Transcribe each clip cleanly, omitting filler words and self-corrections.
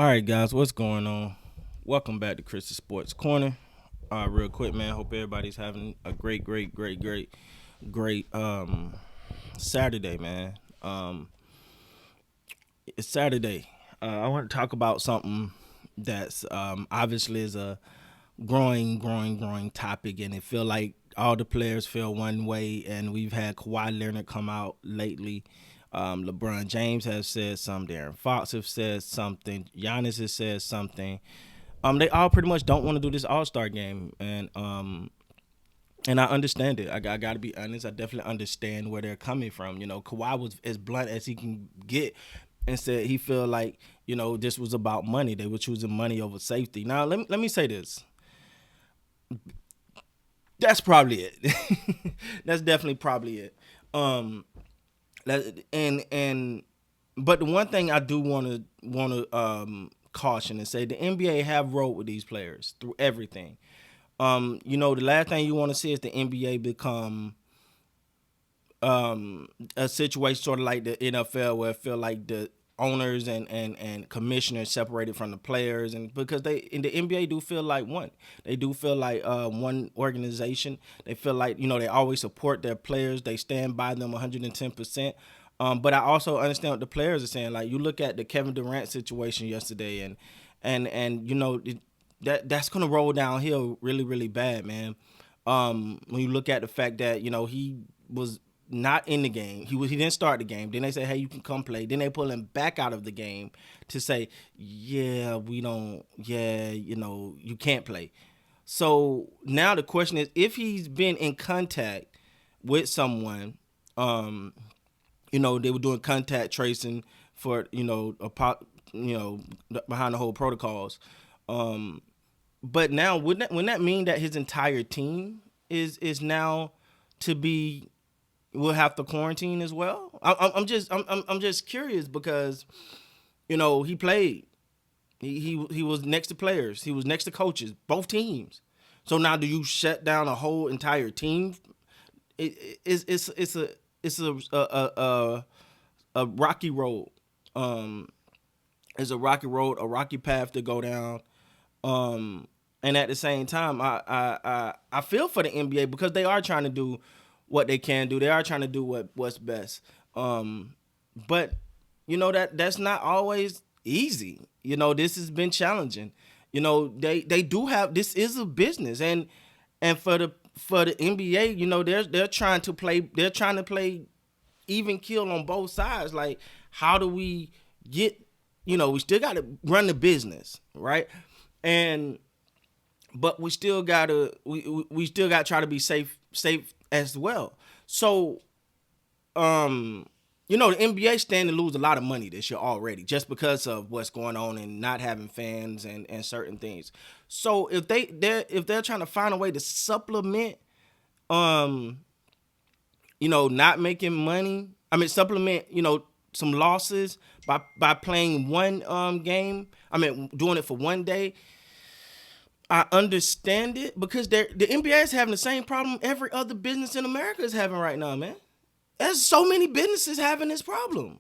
All right, guys, what's going on? Welcome back to Chris's Sports Corner. Real quick, man. Hope everybody's having a great Saturday, man. It's Saturday. I want to talk about something that's obviously is a growing topic, and it feel like all the players feel one way, and we've had Kawhi Leonard come out lately. LeBron James has said something. Darren Fox has said something. Giannis has said something. They all pretty much don't want to do this All Star game, and I understand it. I got to be honest. I definitely understand where they're coming from. Kawhi was as blunt as he can get, and said he feel like this was about money. They were choosing money over safety. Now let me say this. That's probably it. That's definitely probably it. Um, and but the one thing I do want to caution and say, the NBA have rode with these players through everything. The last thing you want to see is the NBA become a situation sort of like the NFL, where it feel like the owners and commissioners separated from the players, and because they in the NBA do feel like one. They do feel like one organization. They feel like they always support their players. They stand by them 110%. But I also understand what the players are saying. Like, you look at the Kevin Durant situation yesterday, and that's gonna roll downhill really, really bad, man. When you look at the fact that he was not in the game, he didn't start the game. Then they say, hey, you can come play. Then they pull him back out of the game to say, yeah, we don't, yeah, you can't play. So now the question is, if he's been in contact with someone, they were doing contact tracing for behind the whole protocols. But now wouldn't that mean that his entire team is now to be will have to quarantine as well? I'm just curious, because he played. He was next to players. He was next to coaches, both teams. So now, do you shut down a whole entire team? It's a rocky road. It's a rocky road, a rocky path to go down. And at the same time, I feel for the NBA, because they are trying to do what they can do. They are trying to do what's best. But that's not always easy. This has been challenging. They do have, this is a business, and for the NBA, they're trying to play even kill on both sides. Like, how do we get, we still got to run the business, right? And but we still gotta we still got to try to be safe as well. So the NBA stand to lose a lot of money this year already, just because of what's going on and not having fans and certain things. So if they're trying to find a way to supplement, not making money. I mean, supplement, some losses by playing one game. I mean, doing it for one day. I understand it, because the NBA is having the same problem every other business in America is having right now, man. There's so many businesses having this problem.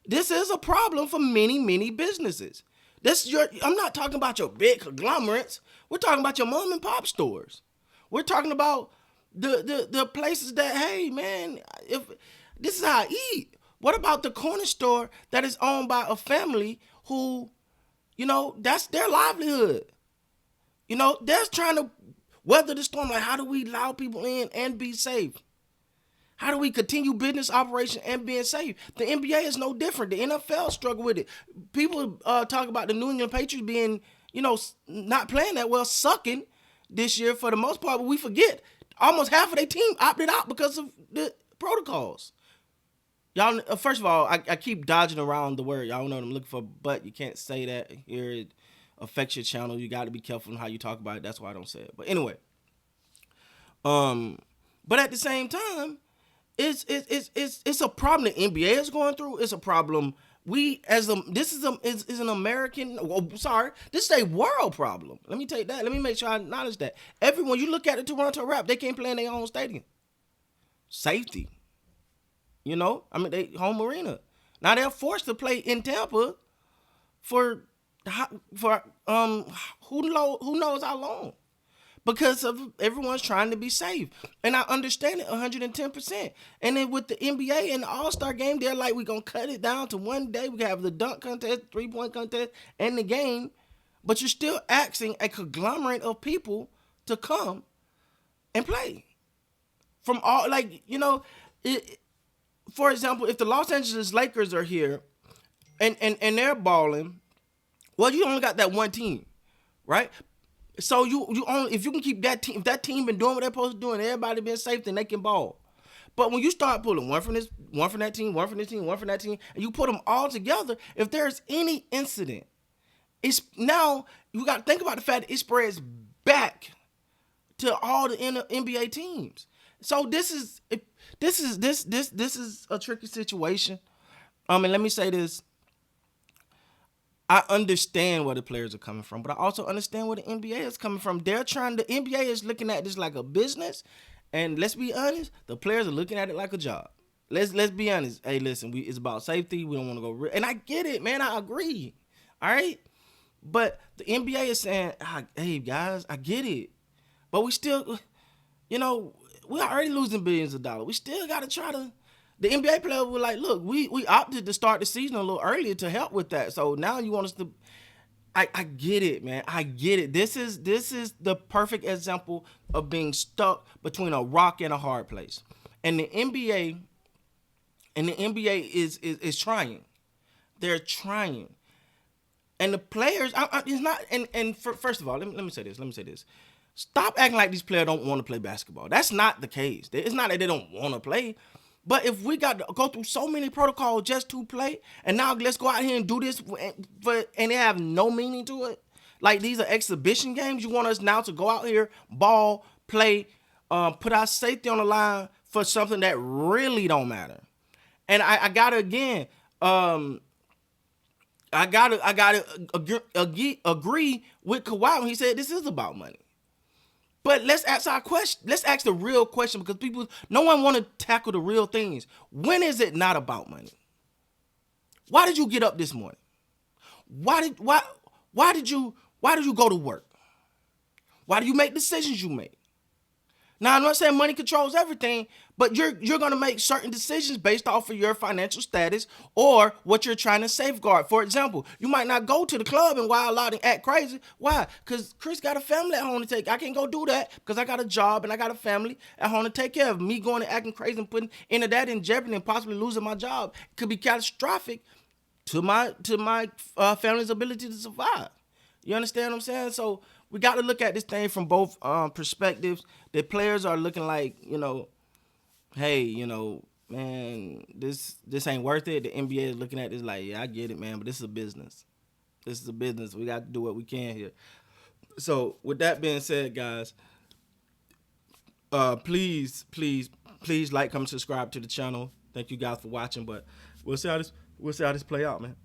This is a problem for many, many businesses. I'm not talking about your big conglomerates. We're talking about your mom and pop stores. We're talking about the places that, hey, man, if this is how I eat. What about the corner store that is owned by a family who, that's their livelihood? They're trying to weather the storm. Like, how do we allow people in and be safe? How do we continue business operation and being safe? The NBA is no different. The NFL struggle with it. People talk about the New England Patriots being, not playing that well, sucking this year for the most part, but we forget almost half of their team opted out because of the protocols. Y'all, first of all, I keep dodging around the word. Y'all know what I'm looking for, but you can't say that here. It affects your channel. You got to be careful on how you talk about it. That's why I don't say it. But anyway, but at the same time, it's a problem the NBA is going through. It's a problem this is an American. This is a world problem. Let me take that. Let me make sure I acknowledge that. Everyone, you look at the Toronto Raptors, they can't play in their own stadium. Safety. They home arena. Now they're forced to play in Tampa for For who knows how long? Because of everyone's trying to be safe. And I understand it 110%. And then with the NBA and the All-Star game, they're like, we're going to cut it down to one day. We can have the dunk contest, three-point contest, and the game. But you're still asking a conglomerate of people to come and play. From all, like, for example, if the Los Angeles Lakers are here and they're balling, well, you only got that one team, right? So you only, if you can keep that team, if that team been doing what they're supposed to do and everybody been safe, then they can ball. But when you start pulling one from this, one from that team, one from this team, one from that team, and you put them all together, if there's any incident, it's now you got to think about the fact that it spreads back to all the NBA teams. So this is a tricky situation. And let me say this. I understand where the players are coming from, but I also understand where the NBA is coming from. The NBA is looking at this like a business, and let's be honest, the players are looking at it like a job. Let's be honest. Hey, listen, it's about safety. We don't want to go, and I get it, man. I agree. All right, but the NBA is saying, hey guys, I get it, but we still, we're already losing billions of dollars. We still got to try to. The NBA players were like, look, we opted to start the season a little earlier to help with that. So now you want us to. I get it, man. I get it. This is the perfect example of being stuck between a rock and a hard place. And the NBA is trying. They're trying. And the players, it's not. First of all, let me say this. Stop acting like these players don't want to play basketball. That's not the case. It's not that they don't want to play. But if we got to go through so many protocols just to play, and now let's go out here and do this, and they have no meaning to it, like these are exhibition games. You want us now to go out here, ball, play, put our safety on the line for something that really don't matter. And I gotta again, I gotta agree with Kawhi when he said this is about money. But let's ask our question. Let's ask the real question because no one want to tackle the real things. When is it not about money? Why did you get up this morning? Why did you go to work? Why do you make decisions you make? Now, I'm not saying money controls everything, but you're going to make certain decisions based off of your financial status or what you're trying to safeguard. For example, you might not go to the club and wild out and act crazy. Why? Because Chris got a family at home to take. I can't go do that because I got a job and I got a family at home to take care of. Me going and acting crazy and putting into that in jeopardy and possibly losing my job could be catastrophic to my family's ability to survive. You understand what I'm saying? So we got to look at this thing from both perspectives. The players are looking like, hey, man, this ain't worth it. The NBA is looking at this like, yeah, I get it, man, but this is a business. This is a business. We got to do what we can here. So with that being said, guys, please like, comment, subscribe to the channel. Thank you guys for watching, but we'll see how this play out, man.